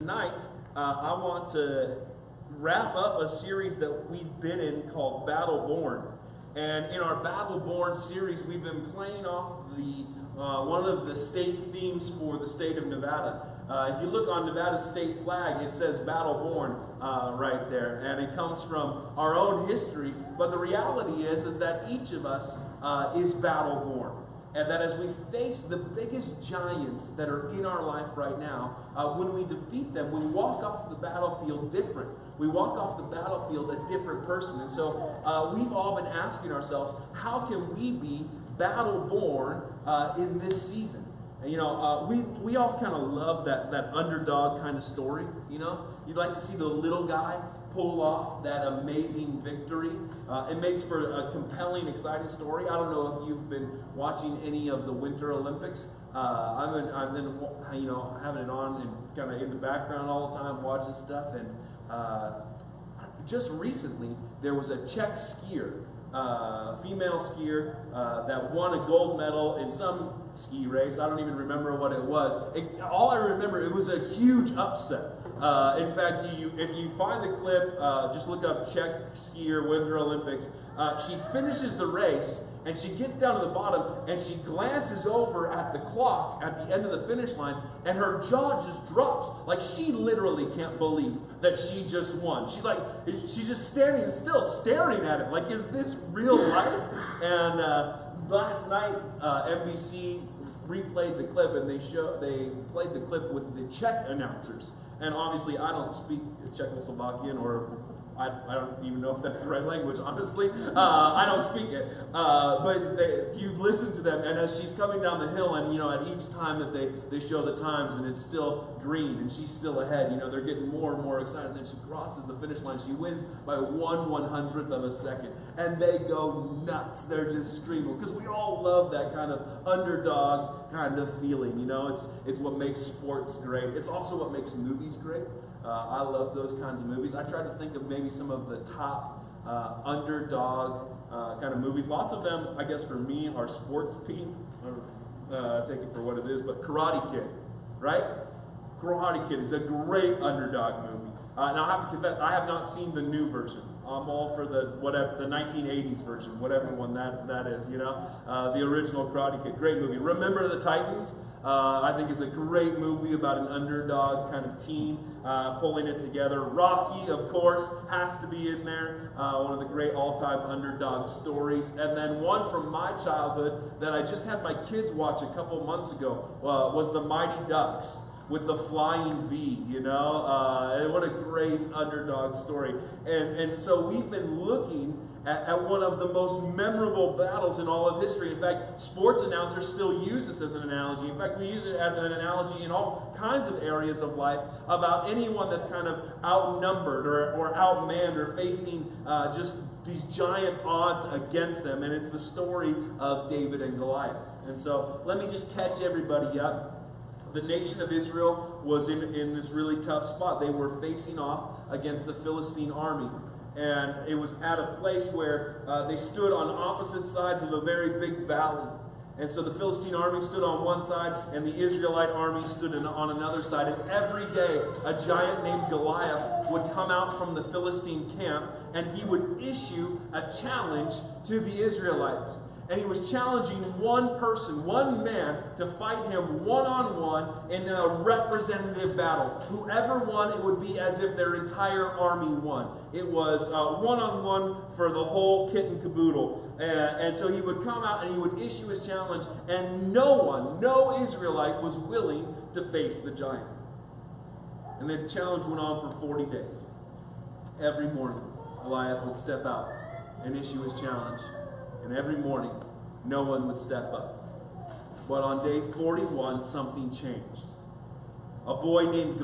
Tonight, I want to wrap up a series that we've been in called Battleborn. And in our Battleborn series, we've been playing off the one of the state themes for the state of Nevada. If you look on Nevada's state flag, it says Battleborn right there, and it comes from our own history. But the reality is that each of us is Battleborn. And that as we face the biggest giants that are in our life right now, when we defeat them, we walk off the battlefield different. We walk off the battlefield a different person. And so we've all been asking ourselves, how can we be battle-born in this season? And, we all kind of love that underdog kind of story, You'd like to see the little guy pull off that amazing victory. It makes for a compelling, exciting story. I don't know if you've been watching any of the Winter Olympics. I've been having it on and kind of in the background all the time, watching stuff. And just recently, there was a Czech skier, female skier, that won a gold medal in some ski race. I don't even remember what it was. All I remember, it was a huge upset. In fact, if you find the clip, just look up Czech skier Winter Olympics. She finishes the race, and she gets down to the bottom, and she glances over at the clock at the end of the finish line, and her jaw just drops. Like, she literally can't believe that she just won. She's just standing still, staring at it. Like, is this real life? And last night, NBC replayed the clip, and they played the clip with the Czech announcers. And obviously, I don't speak Czechoslovakian, or I don't even know if that's the right language, honestly. I don't speak it. But you listen to them, and as she's coming down the hill, and at each time that they show the times, and it's still green, and she's still ahead, they're getting more and more excited. And then she crosses the finish line. She wins by 1/100th of a second. And they go nuts. They're just screaming. Because we all love that kind of underdog kind of feeling. It's what makes sports great. It's also what makes movies great. I love those kinds of movies. I try to think of maybe some of the top underdog kind of movies. Lots of them, I guess, for me, are sports team. Take it for what it is, but Karate Kid, right? Karate Kid is a great underdog movie. Now, I have to confess, I have not seen the new version. I'm all for the 1980s version, whatever one that is, the original Karate Kid. Great movie. Remember the Titans? I think is a great movie about an underdog kind of team pulling it together. Rocky, of course, has to be in there. One of the great all-time underdog stories. And then one from my childhood that I just had my kids watch a couple months ago was The Mighty Ducks, with the flying V, what a great underdog story. And so we've been looking at one of the most memorable battles in all of history. In fact, sports announcers still use this as an analogy. In fact, we use it as an analogy in all kinds of areas of life about anyone that's kind of outnumbered or outmanned or facing just these giant odds against them. And it's the story of David and Goliath. And so let me just catch everybody up. The nation of Israel was in this really tough spot. They were facing off against the Philistine army. And it was at a place where they stood on opposite sides of a very big valley. And so the Philistine army stood on one side, and the Israelite army stood on another side. And every day, a giant named Goliath would come out from the Philistine camp, and he would issue a challenge to the Israelites. And he was challenging one person, one man, to fight him one-on-one in a representative battle. Whoever won, it would be as if their entire army won. It was one-on-one for the whole kit and caboodle. And so he would come out and he would issue his challenge, and no Israelite was willing to face the giant. And the challenge went on for 40 days. Every morning, Goliath would step out and issue his challenge. And every morning, no one would step up. But on day 41, something changed. A boy named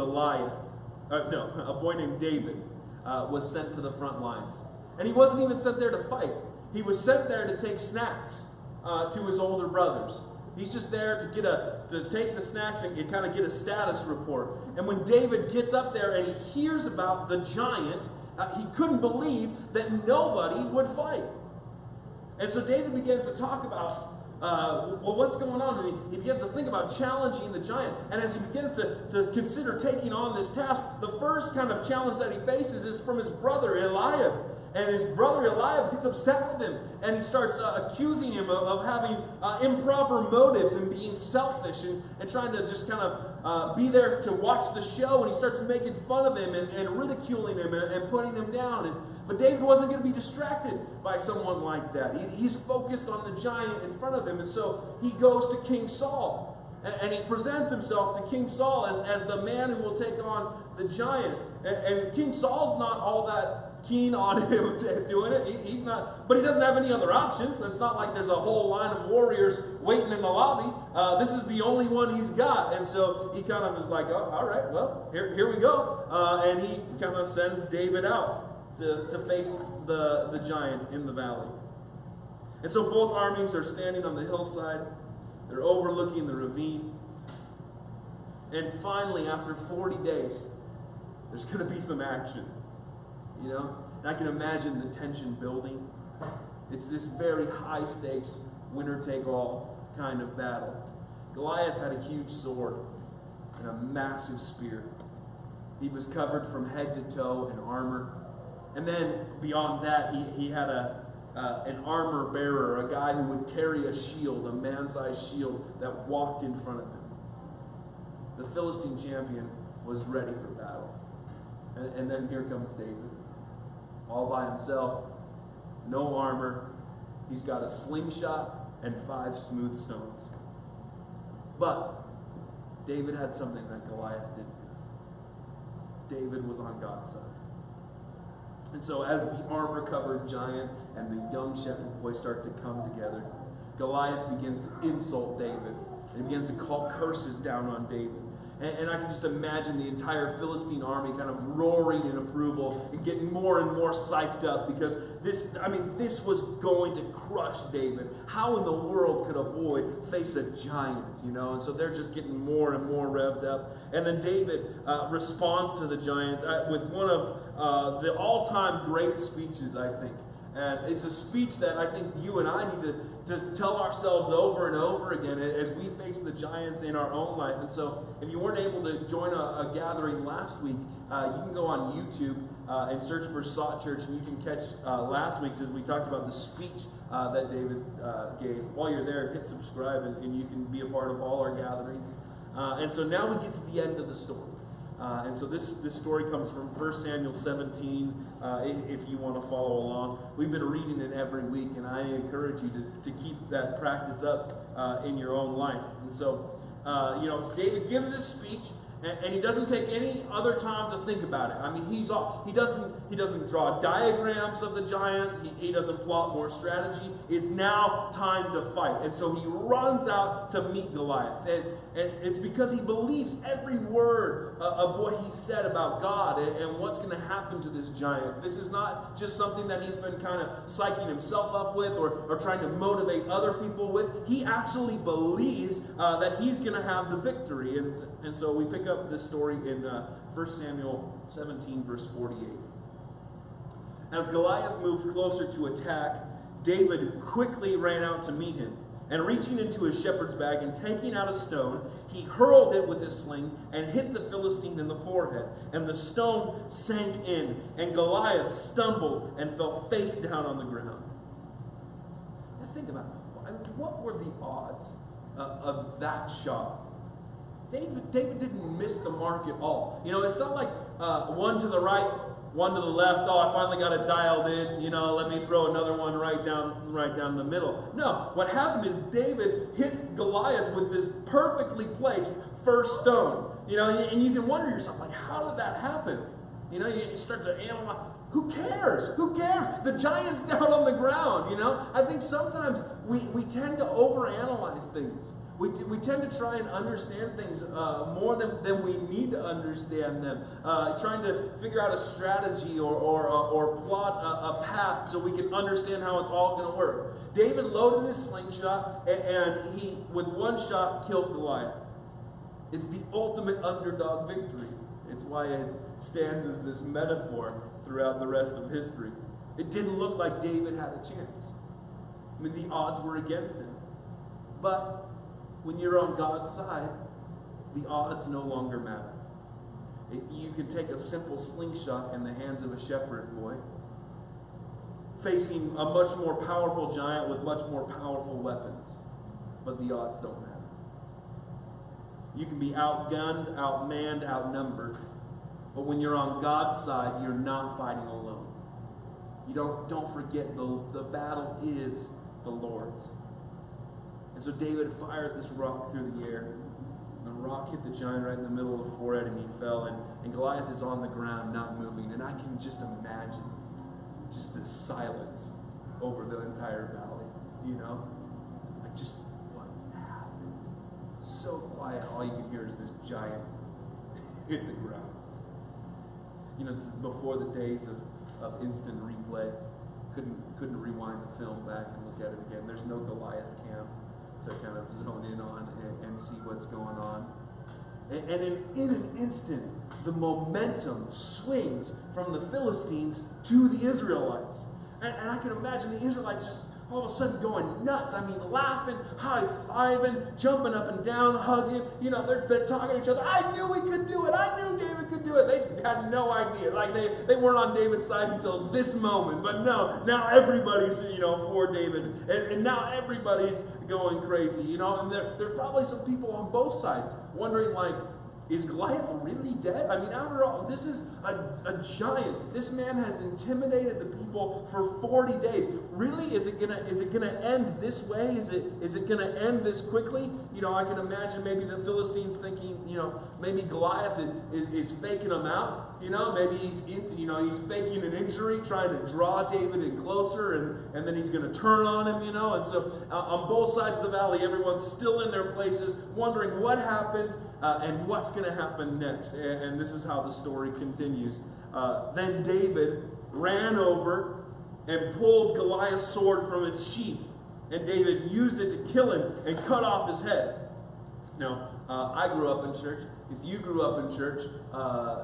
David was sent to the front lines. And he wasn't even sent there to fight. He was sent there to take snacks to his older brothers. He's just there to take the snacks and kind of get a status report. And when David gets up there and he hears about the giant, he couldn't believe that nobody would fight. And so David begins to talk about well, what's going on? And he begins to think about challenging the giant. And as he begins to consider taking on this task, the first kind of challenge that he faces is from his brother Eliab. And his brother Eliab gets upset with him, and he starts accusing him of having improper motives and being selfish and trying to just kind of be there to watch the show. And he starts making fun of him and ridiculing him and putting him down. But David wasn't going to be distracted by someone like that. He's focused on the giant in front of him. And so he goes to King Saul. And he presents himself to King Saul as the man who will take on the giant. And King Saul's not all that keen on him doing it. He's not, but he doesn't have any other options. It's not like there's a whole line of warriors waiting in the lobby. This is the only one he's got. And so he kind of is like, oh, all right, well, here we go. And he kind of sends David out to face the giant in the valley. And so both armies are standing on the hillside. They're overlooking the ravine. And finally, after 40 days, there's going to be some action. You know? And I can imagine the tension building. It's this very high stakes, winner take all kind of battle. Goliath had a huge sword and a massive spear. He was covered from head to toe in armor. And then beyond that, he had an armor bearer, a guy who would carry a shield, a man-sized shield that walked in front of him. The Philistine champion was ready for battle. And then here comes David, all by himself, no armor. He's got a slingshot and 5 smooth stones. But David had something that Goliath didn't have. David was on God's side. And so as the armor-covered giant and the young shepherd boy start to come together, Goliath begins to insult David. And he begins to call curses down on David. And I can just imagine the entire Philistine army kind of roaring in approval and getting more and more psyched up because this was going to crush David. How in the world could a boy face a giant, you know? And so they're just getting more and more revved up. And then David responds to the giant with one of the all-time great speeches, I think. And it's a speech that I think you and I need to just tell ourselves over and over again as we face the giants in our own life. And so if you weren't able to join a gathering last week, you can go on YouTube and search for Sought Church, and you can catch last week's as we talked about the speech that David gave. While you're there, hit subscribe, and you can be a part of all our gatherings. And so now we get to the end of the story. And so this story comes from 1 Samuel 17, if you want to follow along. We've been reading it every week, and I encourage you to keep that practice up in your own life. And so, David gives this speech, and he doesn't take any other time to think about it. I mean, he doesn't draw diagrams of the giant. He doesn't plot more strategy. It's now time to fight. And so he runs out to meet Goliath. And it's because he believes every word of what he said about God and what's going to happen to this giant. This is not just something that he's been kind of psyching himself up with or trying to motivate other people with. He actually believes that he's going to have the victory. And so we pick up this story in 1 Samuel 17, verse 48. As Goliath moved closer to attack, David quickly ran out to meet him. And reaching into his shepherd's bag and taking out a stone, he hurled it with his sling and hit the Philistine in the forehead. And the stone sank in, and Goliath stumbled and fell face down on the ground. Now think about it. What were the odds of that shot? David didn't miss the mark at all. You know, it's not like one to the right, one to the left. Oh, I finally got it dialed in. You know, let me throw another one right down the middle. No, what happened is David hits Goliath with this perfectly placed first stone. You know, and you can wonder yourself, like, how did that happen? You know, you start to analyze. Who cares? Who cares? The giant's down on the ground. You know, I think sometimes we tend to overanalyze things. We tend to try and understand things more than we need to understand them. Trying to figure out a strategy or plot a path so we can understand how it's all going to work. David loaded his slingshot and he, with one shot, killed Goliath. It's the ultimate underdog victory. It's why it stands as this metaphor throughout the rest of history. It didn't look like David had a chance. I mean, the odds were against him. But when you're on God's side, the odds no longer matter. You can take a simple slingshot in the hands of a shepherd boy, facing a much more powerful giant with much more powerful weapons, but the odds don't matter. You can be outgunned, outmanned, outnumbered, but when you're on God's side, you're not fighting alone. You don't forget the battle is the Lord's. And so David fired this rock through the air. The rock hit the giant right in the middle of the forehead, and he fell. And Goliath is on the ground, not moving. And I can just imagine just this silence over the entire valley. Like just what happened? So quiet, all you can hear is this giant hit the ground. It's before the days of instant replay. Couldn't rewind the film back and look at it again. There's no Goliath cam to kind of zone in on and see what's going on. And in an instant, the momentum swings from the Philistines to the Israelites. And I can imagine the Israelites just all of a sudden going nuts. I mean, laughing, high-fiving, jumping up and down, hugging. They're talking to each other. I knew we could do it. I knew David could do it. They had no idea. Like, they weren't on David's side until this moment. But no, now everybody's, for David. And now everybody's going crazy, And there's probably some people on both sides wondering, like, is Goliath really dead? I mean, after all, this is a giant. This man has intimidated the people for 40 days. Really, is it gonna end this way? Is it gonna end this quickly? I can imagine maybe the Philistines thinking, maybe Goliath is faking them out. Maybe he's faking an injury, trying to draw David in closer, and then he's gonna turn on him. And so on both sides of the valley, everyone's still in their places, wondering what happened. And what's going to happen next. And this is how the story continues. Then David ran over and pulled Goliath's sword from its sheath. And David used it to kill him and cut off his head. Now, I grew up in church. If you grew up in church,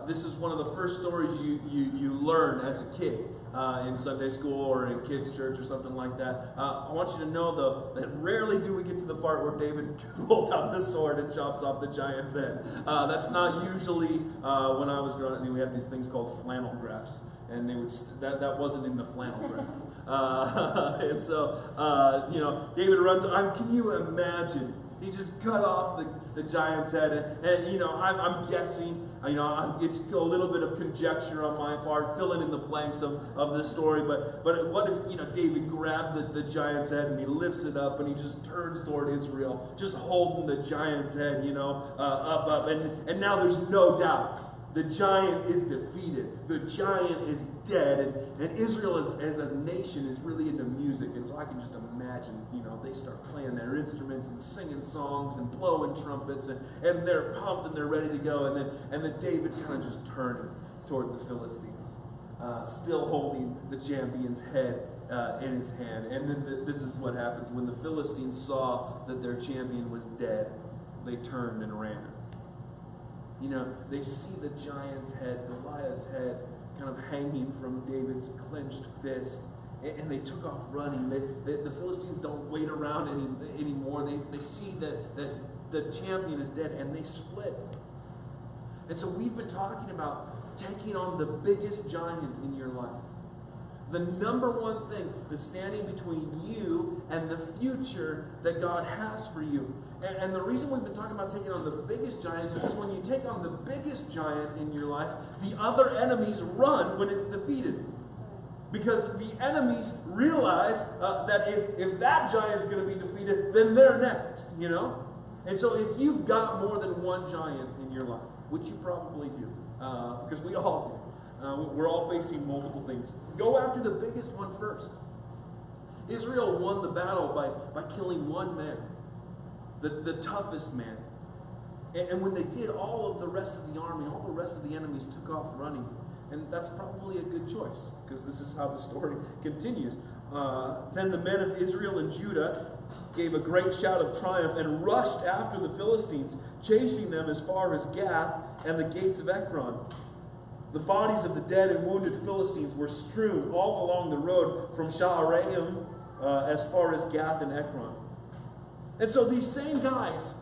this is one of the first stories you learn as a kid in Sunday school or in kids' church or something like that. I want you to know, though, that rarely do we get to the part where David pulls out the sword and chops off the giant's head. That's not usually when I was growing up. We had these things called flannel graphs, and they would that wasn't in the flannel graph. And so, David runs. Can you imagine? He just cut off the giant's head, and I'm guessing, it's a little bit of conjecture on my part, filling in the blanks of the story, but what if, David grabbed the giant's head and he lifts it up and he just turns toward Israel, just holding the giant's head, up, and now there's no doubt. The giant is defeated. The giant is dead. And Israel as a nation is really into music. And so I can just imagine, they start playing their instruments and singing songs and blowing trumpets. And they're pumped and they're ready to go. And then David kind of just turned toward the Philistines, still holding the champion's head in his hand. And then this is what happens. When the Philistines saw that their champion was dead, they turned and ran. They see the giant's head, Goliath's head, kind of hanging from David's clenched fist, and they took off running. The Philistines don't wait around anymore. They see that the champion is dead, and they split. And so we've been talking about taking on the biggest giant in your life. The number one thing that's standing between you and the future that God has for you. And the reason we've been talking about taking on the biggest giant is because when you take on the biggest giant in your life, the other enemies run when it's defeated. Because the enemies realize that if that giant's going to be defeated, then they're next, And so if you've got more than one giant in your life, which you probably do, because we all do, we're all facing multiple things. Go after the biggest one first. Israel won the battle by killing one man, the toughest man. And when they did, all of the rest of the army, all the rest of the enemies took off running. And that's probably a good choice, because this is how the story continues. Then the men of Israel and Judah gave a great shout of triumph and rushed after the Philistines, chasing them as far as Gath and the gates of Ekron. The bodies of the dead and wounded Philistines were strewn all along the road from Sha'araim as far as Gath and Ekron. And so these same guys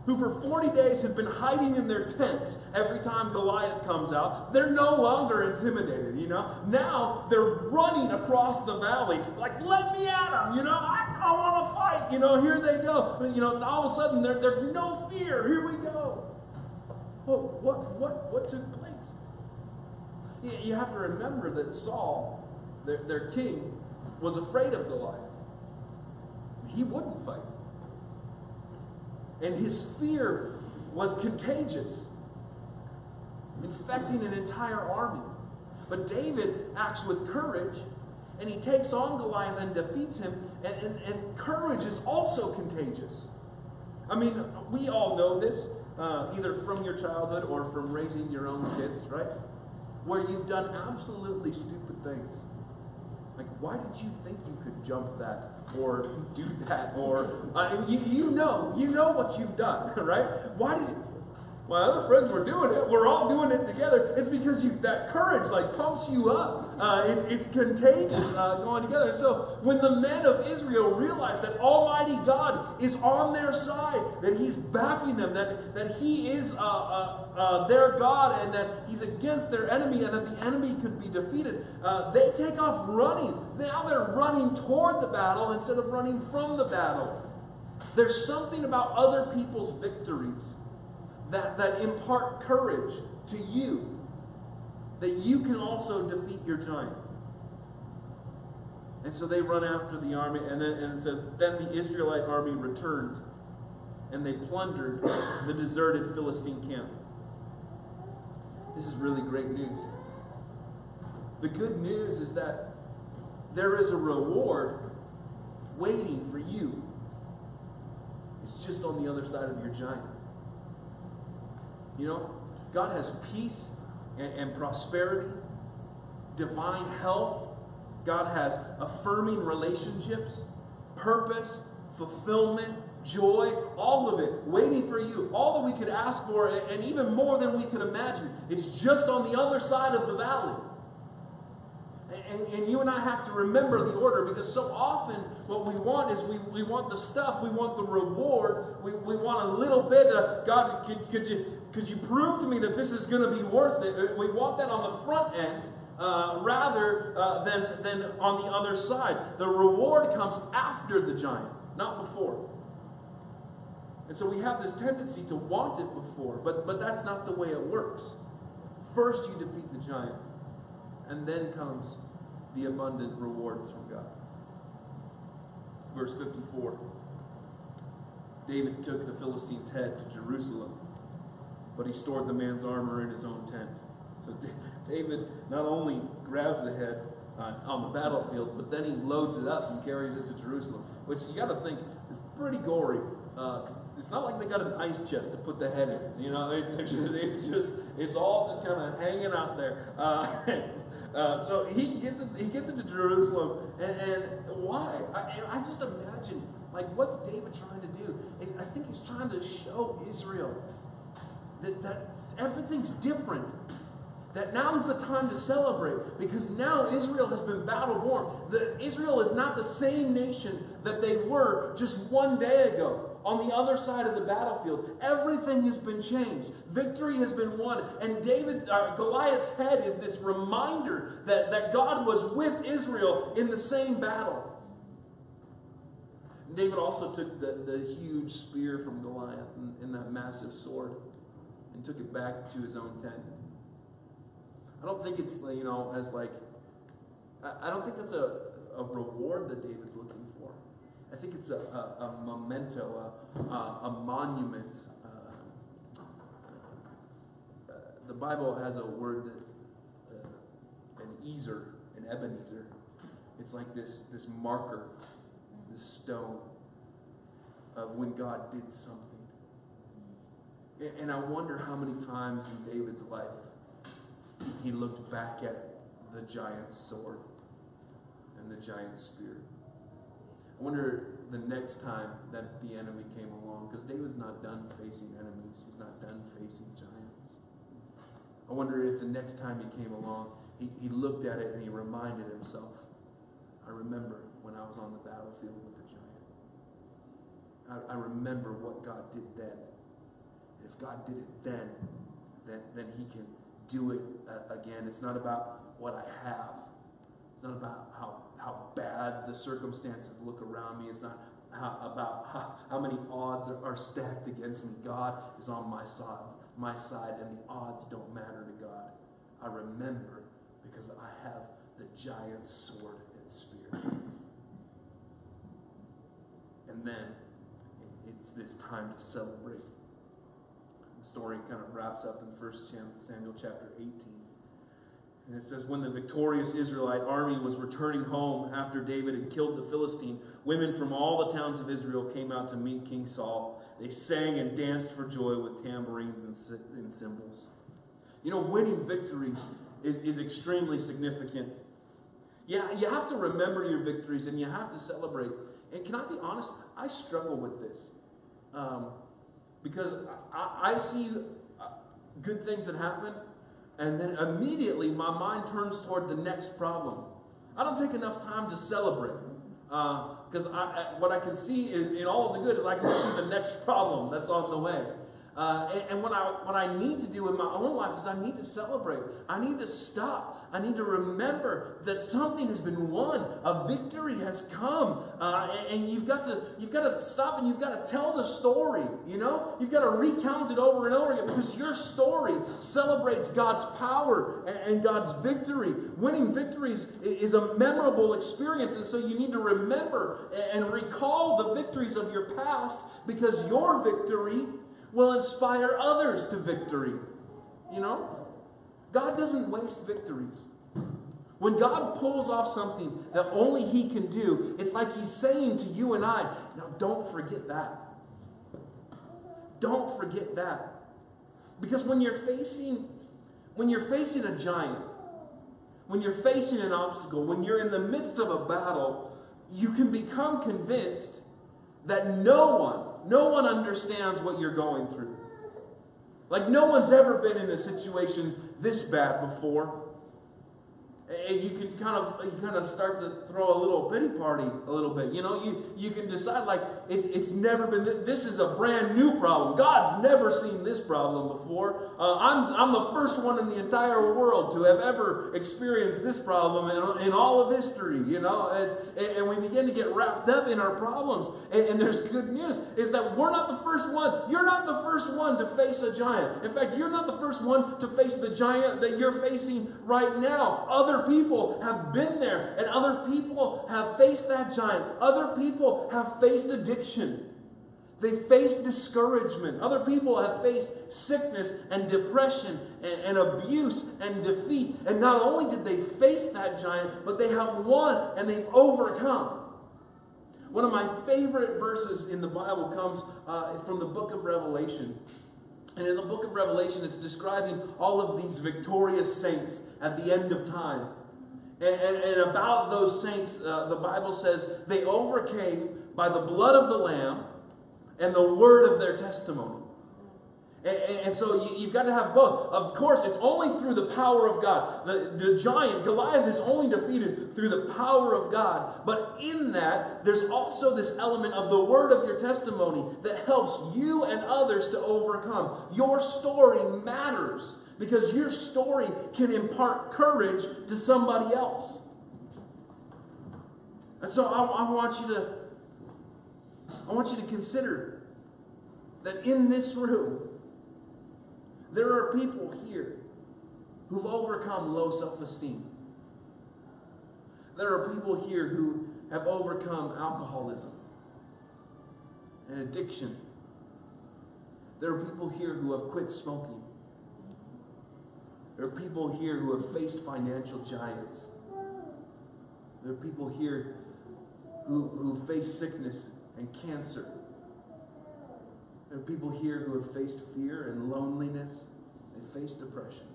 who for 40 days had been hiding in their tents every time Goliath comes out, they're no longer intimidated, you know. Now they're running across the valley like, let me at them, you know. I want to fight, you know. Here they go. You know, and all of a sudden there's no fear. Here we go. Well, what took place? You have to remember that Saul, their king, was afraid of Goliath. He wouldn't fight. And his fear was contagious, infecting an entire army. But David acts with courage, and he takes on Goliath and defeats him, and courage is also contagious. I mean, we all know this, either from your childhood or from raising your own kids, right? Where you've done absolutely stupid things. Like, why did you think you could jump that or do that? Or you know what you've done, right? Why did you? My other friends were doing it. We're all doing it together. It's because that courage like pumps you up. It's contagious going together. And so when the men of Israel realized that Almighty God is on their side, that He's backing them, that He is their God, and that He's against their enemy, and that the enemy could be defeated, they take off running. Now they're running toward the battle instead of running from the battle. There's something about other people's victories that impart courage to you, that you can also defeat your giant. And so they run after the army, and it says, then the Israelite army returned, and they plundered the deserted Philistine camp. This is really great news. The good news is that there is a reward waiting for you. It's just on the other side of your giant. You know, God has peace and prosperity, divine health. God has affirming relationships, purpose, fulfillment, joy, all of it waiting for you. All that we could ask for, and even more than we could imagine. It's just on the other side of the valley. And you and I have to remember the order, because so often what we want is we want the stuff, we want the reward, we want a little bit of, God, could you prove to me that this is going to be worth it? We want that on the front end rather than on the other side. The reward comes after the giant, not before. And so we have this tendency to want it before, but that's not the way it works. First you defeat the giant, and then comes the abundant rewards from God. Verse 54. David took the Philistine's head to Jerusalem, but he stored the man's armor in his own tent. So David not only grabs the head on the battlefield, but then he loads it up and carries it to Jerusalem, which you got to think is pretty gory. It's not like they got an ice chest to put the head in. You know, it's all just kind of hanging out there. So he gets it to Jerusalem, and why? I just imagine, like, what's David trying to do? I think he's trying to show Israel that everything's different. That now is the time to celebrate, because now Israel has been battle-born. Israel is not the same nation that they were just one day ago. On the other side of the battlefield, everything has been changed. Victory has been won. And Goliath's head is this reminder that God was with Israel in the same battle. And David also took the huge spear from Goliath and that massive sword and took it back to his own tent. I don't think it's, I don't think that's a reward that David's looking for. I think it's a memento, a monument. The Bible has a word that an Ebenezer. It's like this marker, this stone of when God did something. And I wonder how many times in David's life he looked back at the giant's sword and the giant's spear. I wonder the next time that the enemy came along, because David's not done facing enemies. He's not done facing giants. I wonder if the next time he came along, he looked at it and he reminded himself, I remember when I was on the battlefield with the giant. I remember what God did then. And if God did it then he can do it again. It's not about what I have. It's not about how bad the circumstances look around me. It's not about how many odds are stacked against me. God is on my side, and the odds don't matter to God. I remember because I have the giant sword and spear. And then it's this time to celebrate. The story kind of wraps up in 1 Samuel chapter 18. And it says, when the victorious Israelite army was returning home after David had killed the Philistine, women from all the towns of Israel came out to meet King Saul. They sang and danced for joy with tambourines and cymbals. You know, winning victories is extremely significant. Yeah, you have to remember your victories and you have to celebrate. And can I be honest? I struggle with this. Because I see good things that happen, and then immediately my mind turns toward the next problem. I don't take enough time to celebrate. Because what I can see in all of the good is I can see the next problem that's on the way. And what I need to do in my own life is I need to celebrate. I need to stop. I need to remember that something has been won. A victory has come. And you've got to stop and you've got to tell the story. You know? You've got to recount it over and over again because your story celebrates God's power and God's victory. Winning victories is a memorable experience, and so you need to remember and recall the victories of your past because your victory will inspire others to victory. You know? God doesn't waste victories. When God pulls off something that only He can do, it's like He's saying to you and I, now don't forget that. Don't forget that. Because when you're facing a giant, when you're facing an obstacle, when you're in the midst of a battle, you can become convinced that no one understands what you're going through. Like no one's ever been in a situation this bad before. And you can kind of start to throw a little pity party a little bit. You know, you can decide like it's never been. This is a brand new problem. God's never seen this problem before. I'm the first one in the entire world to have ever experienced this problem in all of history. You know, and we begin to get wrapped up in our problems. And there's good news is that we're not the first one. You're not the first one to face a giant. In fact, you're not the first one to face the giant that you're facing right now. Other people have been there, and other people have faced that giant. Other people have faced addiction. They faced discouragement. Other people have faced sickness and depression and abuse and defeat. And not only did they face that giant, but they have won and they've overcome. One of my favorite verses in the Bible comes from the book of Revelation. And in the book of Revelation, it's describing all of these victorious saints at the end of time. And about those saints, the Bible says, they overcame by the blood of the Lamb and the word of their testimony. And so you've got to have both. Of course, it's only through the power of God. The giant, Goliath, is only defeated through the power of God. But in that, there's also this element of the word of your testimony that helps you and others to overcome. Your story matters because your story can impart courage to somebody else. And so I want you to consider that in this room, there are people here who've overcome low self-esteem. There are people here who have overcome alcoholism and addiction. There are people here who have quit smoking. There are people here who have faced financial giants. There are people here who face sickness and cancer. There are people here who have faced fear and loneliness. They face depression.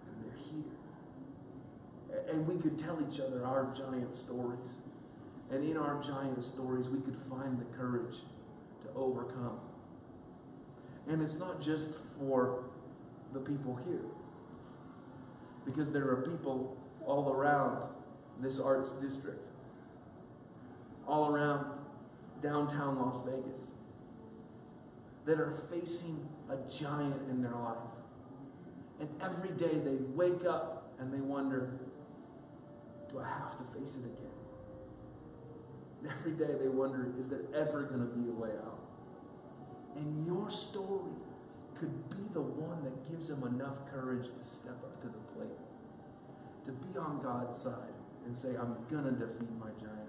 And they're here. And we could tell each other our giant stories. And in our giant stories, we could find the courage to overcome. And it's not just for the people here. Because there are people all around this arts district. All around downtown Las Vegas that are facing a giant in their life. And every day they wake up and they wonder, do I have to face it again? And every day they wonder, is there ever going to be a way out? And your story could be the one that gives them enough courage to step up to the plate, to be on God's side and say, I'm going to defeat my giant.